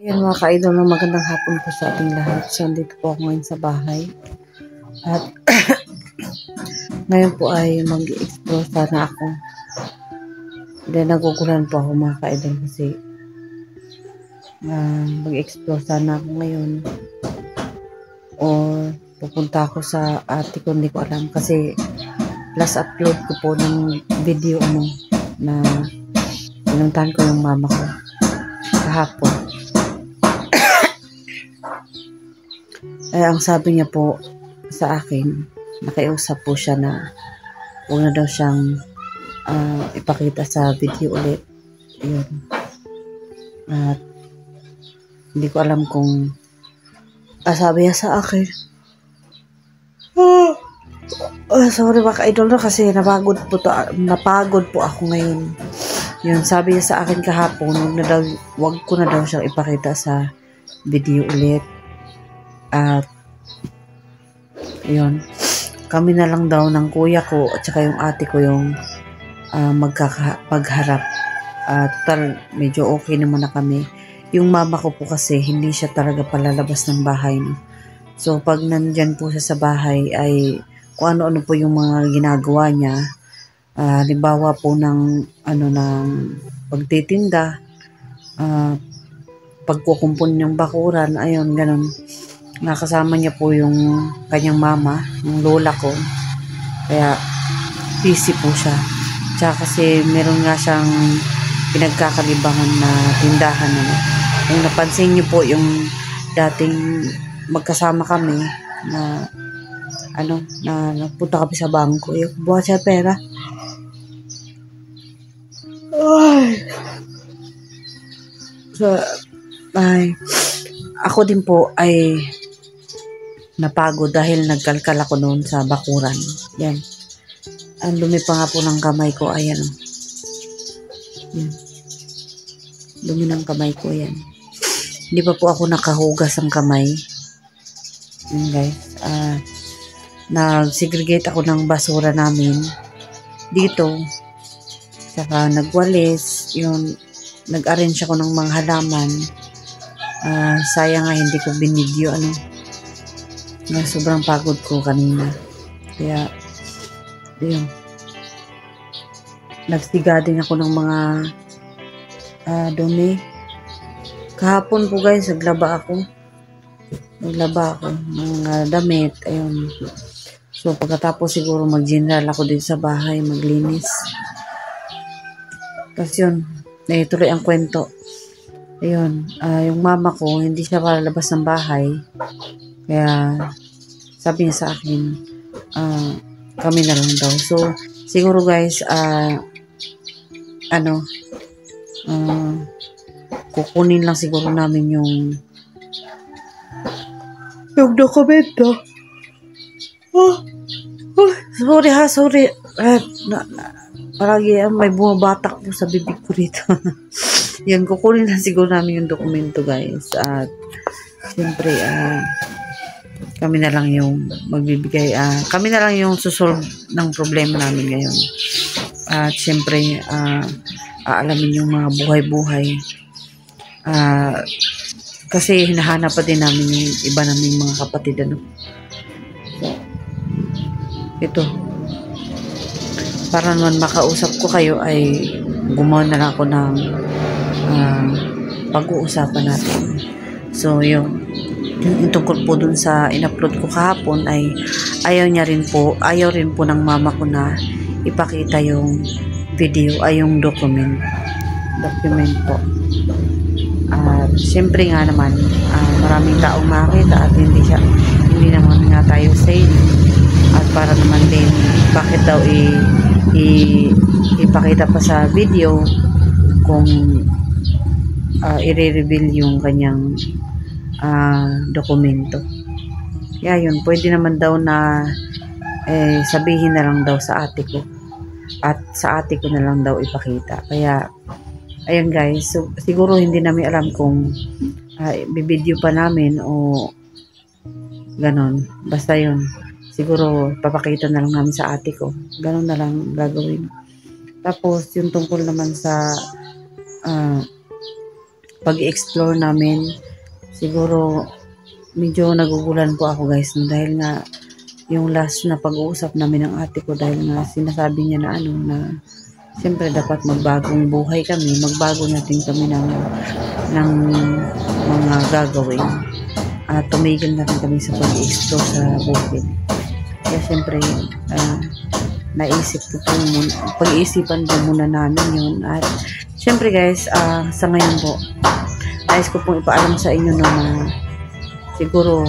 Yan mga ka-idol, magandang hapon po sa ating lahat. So, andito po ako ngayon sa bahay. At ngayon po ay mag-explore sana ako. Then, nagugulan po ako mga ka-idol kasi mag-explore sana ako ngayon. Or pupunta ako sa ate ko, hindi ko alam. Kasi last upload ko po ng video na pinuntahan ko yung mama ko kahapon. Ay, ang sabi niya po sa akin, nakiusap po siya na huwag na daw siyang ipakita sa video ulit. Ayun. At hindi ko alam kung sabi niya sa akin. Sorry mga ka-idol na kasi napagod po ako ngayon. Yun, sabi niya sa akin kahapon, huwag ko na daw siyang ipakita sa video ulit. At yun, kami na lang daw ng kuya ko at saka yung ate ko yung magharap. Total, medyo okay naman na kami. Yung mama ko po kasi hindi siya talaga palalabas ng bahay. No? So pag nandyan po siya sa bahay ay kung ano-ano po yung mga ginagawa niya. Halimbawa po ng pagtitinda, pagkukumpon ng bakuran, ayun, ganun. Nakasama niya po yung kanyang mama, yung lola ko. Kaya busy po siya. Tsaka kasi meron nga siyang pinagkakalibangan na tindahan. Kung napansin niyo po yung dating magkasama kami na nagpunta kami sa bangko. Yung buha siya pera. Ako din po ay napagod dahil nagkalkal ako noon sa bakuran. Yan. Ang dumi pa nga po ng kamay ko. Ayan. Yan. Dumi ng kamay ko. Yan. Hindi pa po ako nakahugas ng kamay. Yan guys. Nag-segregate ako ng basura namin dito. Saka nagwalis. Yun. Nag-arrange ako ng mga halaman. Sayang nga hindi ko binidyo sobrang pagod ko kanina. Kaya yun, nagsiga din ako ng mga dumi. Kahapon po guys, naglaba ako ng mga damit. Ayun. So pagkatapos siguro mag-general ako din sa bahay, maglinis. Tapos yun, naituloy ang kwento. Ayun, yung mama ko, hindi siya palabas ng bahay. Kaya, sabi niya sa akin, kami na lang daw. So, siguro guys, kukunin lang siguro namin yung dokumento. Sorry. Palagi may bumabatak po sa bibig ko dito. Yan, kukunin lang siguro namin yung dokumento guys. At siyempre, kami na lang yung magbibigay, kami na lang yung susolve ng problema namin ngayon. At siyempre, aalamin yung mga buhay-buhay. Kasi hinahanap pa din namin yung iba naming mga kapatid. So, ito. Para naman makausap ko kayo ay gumawa na lang ako ng pag-uusapan natin. So, yung tungkol po dun sa in-upload ko kahapon ay ayaw rin po ng mama ko na ipakita yung video ay yung document po. Siyempre nga naman maraming taong makita at hindi naman nga tayo safe. At para naman din bakit daw ipakita pa sa video kung i-reveal yung kanyang dokumento. Kaya yun, pwede naman daw na sabihin na lang daw sa ate ko at sa ate ko na lang daw ipakita. Kaya ayun guys, so, siguro hindi namin alam kung bibideo pa namin o ganon. Basta yun, siguro papakita na lang namin sa ate ko. Ganon na lang gagawin. Tapos yung tungkol naman sa pag-explore namin, siguro medyo nagugulan po ako guys, no? Dahil nga yung last na pag-uusap namin ng ate ko, dahil nga sinasabi niya na ano, na siyempre dapat magbagong buhay kami, magbago natin kami ng mga gagawin, at tumigil natin kami sa pag-explore sa bukid. Kaya siyempre naisip ko po muna, pag-iisipan po muna namin yun. At siyempre guys, sa ngayon po, nais ko pong ipaalam sa inyo na siguro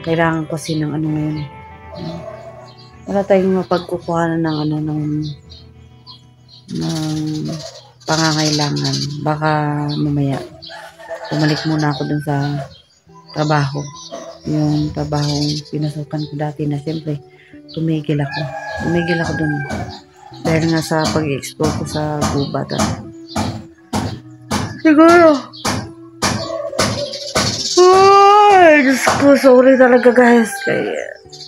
kailangan kasi ng ano ngayon, wala tayong mapagkukuhanan ng ano, ng pangangailangan. Baka mamaya bumalik muna ako dun sa trabaho, yung trabaho pinasukan ko dati, na siyempre tumigil ako dun dahil nga sa pag-explore ko sa gubat. Siguro Diyos ko, sorry talaga guys, kaya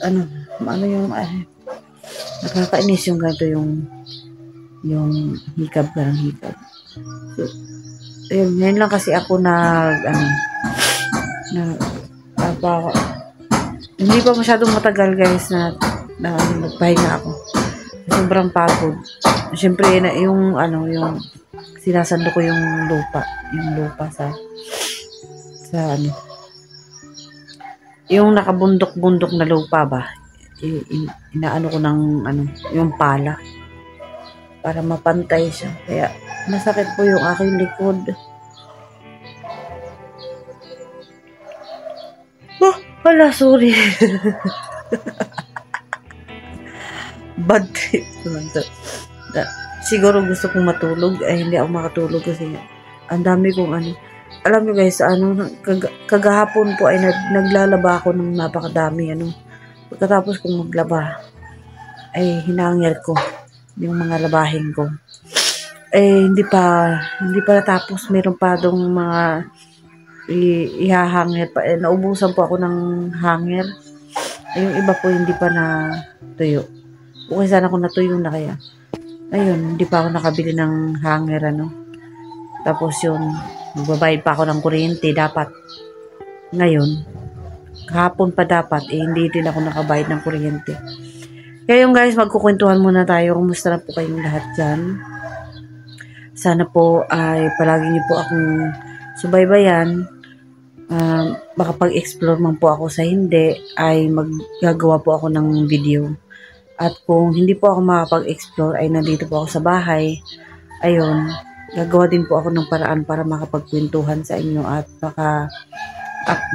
ano yung nakakainis yung ganito, yung hikab ka ng hikab. So, ngayon lang kasi ako hindi pa masyadong matagal guys na nagpahinga ako. Sobrang pagod. Siyempre yung sinasando ko yung lupa sa yung nakabundok-bundok na lupa ba. Inaano ko ng yung pala para mapantay siya. Kaya masakit po yung aking likod. Wala, sorry. Bad trip naman to. Siguro gusto kong matulog, ay hindi ako makatulog kasi ang dami kong alam nyo guys, kagahapon po ay naglalaba ako ng napakadami. Pagkatapos kong maglaba, ay hinangir ko yung mga labahin ko. Hindi pa natapos, meron pa dong mga ihahangir pa. Naubusan po ako ng hangir. Yung iba po hindi pa na tuyo. Okay sana kung natuyo na, kaya ayun, hindi pa ako nakabili ng hanger Tapos yun, magbabayad pa ako ng kuryente dapat. Ngayon, kahapon pa dapat, hindi din ako nakabayad ng kuryente. Kaya yung guys, magkukwentuhan muna tayo. Kumusta na po kayong lahat dyan? Sana po ay palagi niyo po akong subaybayan. Makapag-explore man po ako sa hindi, ay maggagawa po ako ng video. At kung hindi po ako makapag-explore, ay nandito po ako sa bahay. Ayun, gagawa din po ako ng paraan para makapagkwentuhan sa inyo at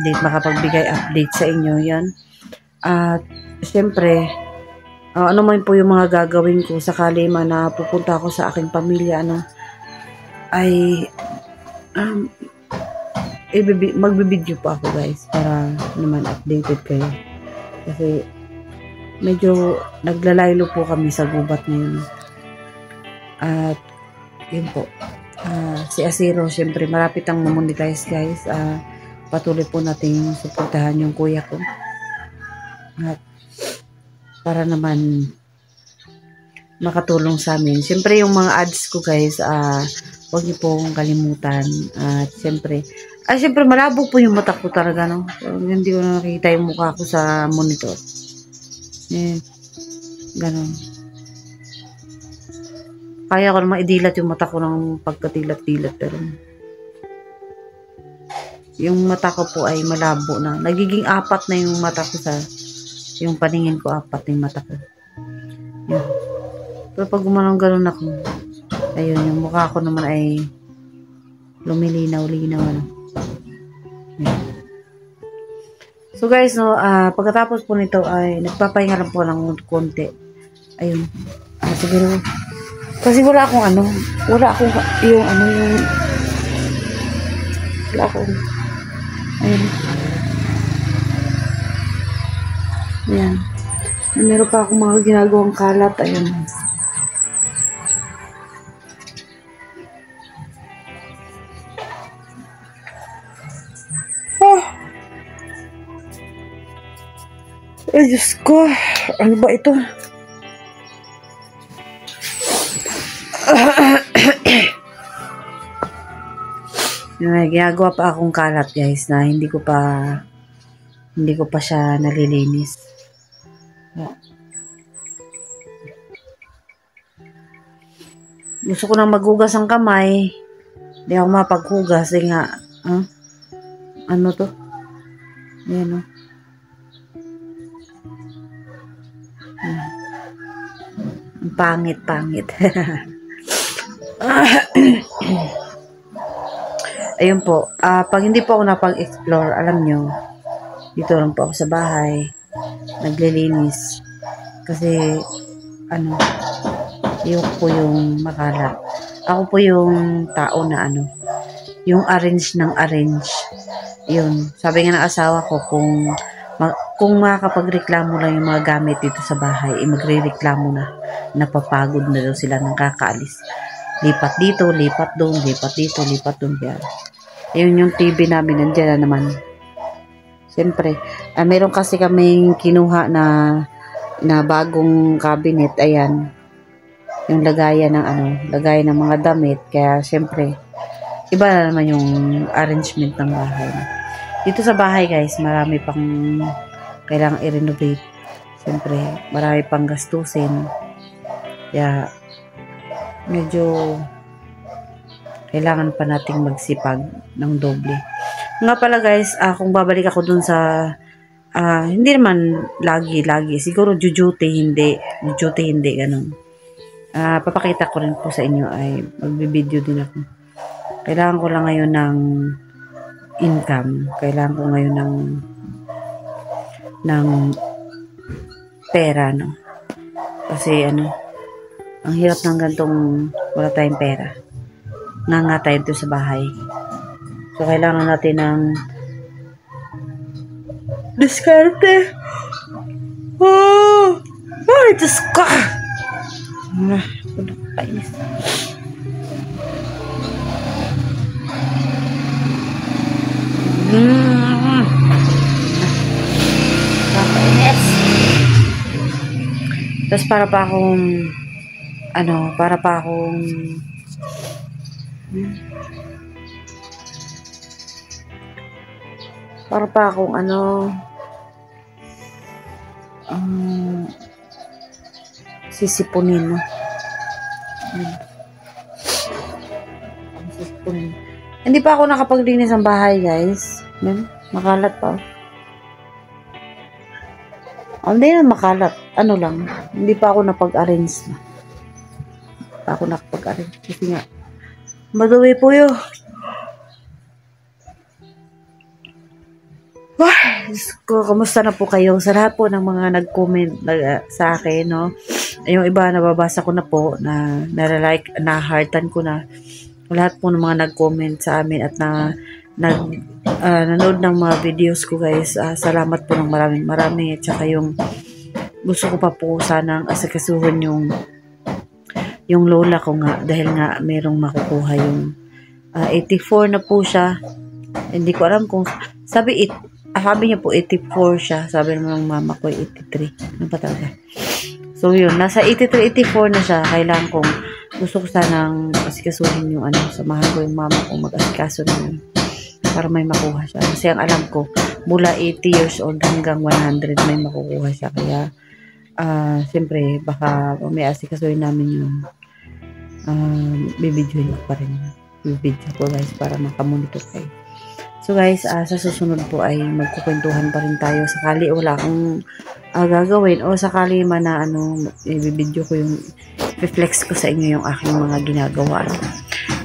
makapagbigay update sa inyo yan. At syempre, ano man po yung mga gagawin ko sakali man na pupunta ako sa aking pamilya, ay magbibideo po ako guys para naman updated kayo. Kasi medyo naglalaylo po kami sa gubat ngayon. At yun po, si Asiro syempre malapit ang mamonetize guys. Patuloy po nating suportahan yung kuya ko. At para naman makatulong sa amin. Syempre yung mga ads ko guys, huwag niyo pong kalimutan. At syempre malabo po yung mata ko talaga, hindi ko nakikita yung mukha ko sa monitor. Ganon. Kaya ko naman idilat yung mata ko ng pagkatilat-tilat, pero yung mata ko po ay malabo na. Nagiging apat na yung mata ko yung paningin ko, apat na yung mata ko. Yun. Pero pag gumanong-ganon ako, ayun, yung mukha ko naman ay lumilinaw-linaw. So guys, pagkatapos po nito ay nagpapahinga lang po ng konti. Ayun. Siguro kasi wala akong ayun. Ayan. Meron pa akong mga ginagawang kalat. Ayun. Ay, Diyos ko. Ano ba ito? May ginagawa pa akong kalat guys na hindi ko pa siya nalilinis. Gusto ko nang maghugas ang kamay. Hindi ako mapaghugas. Eh nga, ano to? Ayan o. Pangit. Ayun po. Pag hindi po ako napag-explore, alam nyo, dito lang po ako sa bahay. Naglilinis. Kasi, yung po yung makalat. Ako po yung tao na yung arrange ng arrange. Yun. Sabi nga ng asawa ko, kung makakapagreklamo lang yung mga gamit dito sa bahay, magre-reklamo na. Napapagod na daw sila ng kakaalis. Lipat dito, lipat doon, lipat dito, lipat doon. Ayun yung TV namin, nandiyan na naman. Siyempre, meron kasi kaming kinuha na bagong cabinet. Ayan. Yung lagayan ng mga damit. Kaya, siyempre, iba na naman yung arrangement ng bahay. Dito sa bahay, guys, marami pang kailangang i-renovate. Siyempre, marami pang gastusin. Kaya, medyo kailangan pa nating magsipag ng doble. Nga pala, guys, kung babalik ako dun sa hindi naman lagi. Siguro, duty, hindi, ganun. Papakita ko rin po sa inyo ay magbibideo din ako. Kailangan ko lang ngayon ng income. Kailangan ko ngayon ng pera, no? Kasi, ang hirap ng gantong wala tayong pera. Nga tayo dito sa bahay. So, kailangan natin ng diskarte. Ay, Diyos ko! Painis. Painis. Tapos para pa akong sisipunin, no? Sisipunin. Hindi pa ako nakapaglinis ng bahay, guys. Makalat pa. Hindi na makalat. Lang. Hindi pa ako napag-arrange na. Hindi pa ako nakapag-arrange. Kasi nga, maduwi po yun. Kumusta na po kayo? Sa lahat po ng mga nag-comment sa akin, no? Yung iba, nababasa ko na po, na-like, na-heartan ko na. Lahat po ng mga nag-comment sa amin at nanood ng mga videos ko, guys. Salamat po ng maraming. At saka yung gusto ko pa po sanang asikasuhin yung lola ko nga. Dahil nga merong makukuha yung 84 na po siya. Hindi ko alam kung sabi niya po 84 siya. Sabi ng mama ko 83. Ano ba talaga? So yun, nasa 83, 84 na siya. Kailangan kong gusto ko sanang asikasuhin yung samahan ko yung mama ko mag-asikaso na yun para may makuha siya. Kasi ang alam ko, mula 80 years old hanggang 100 may makukuha siya. Kaya, siyempre, baka may asikasuhin namin yung bibidyoin ko pa rin. Bibidyo ko, guys, para makamonitor kayo. So guys, sa susunod po ay magkukwentuhan pa rin tayo. Sakali wala akong gagawin o sakali man na i-video ko yung reflex ko sa inyo yung aking mga ginagawa.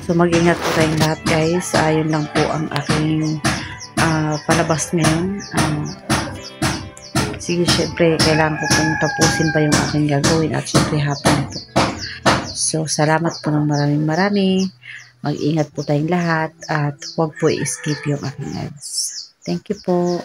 So mag-ingat po tayong lahat, guys. Yun lang po ang aking palabas ngayon. Sige, syempre kailangan ko pong tapusin pa yung aking gagawin at syempre hapon po. So salamat po ng marami. Mag-ingat po tayong lahat at huwag po i-skip yung aking ads. Thank you po.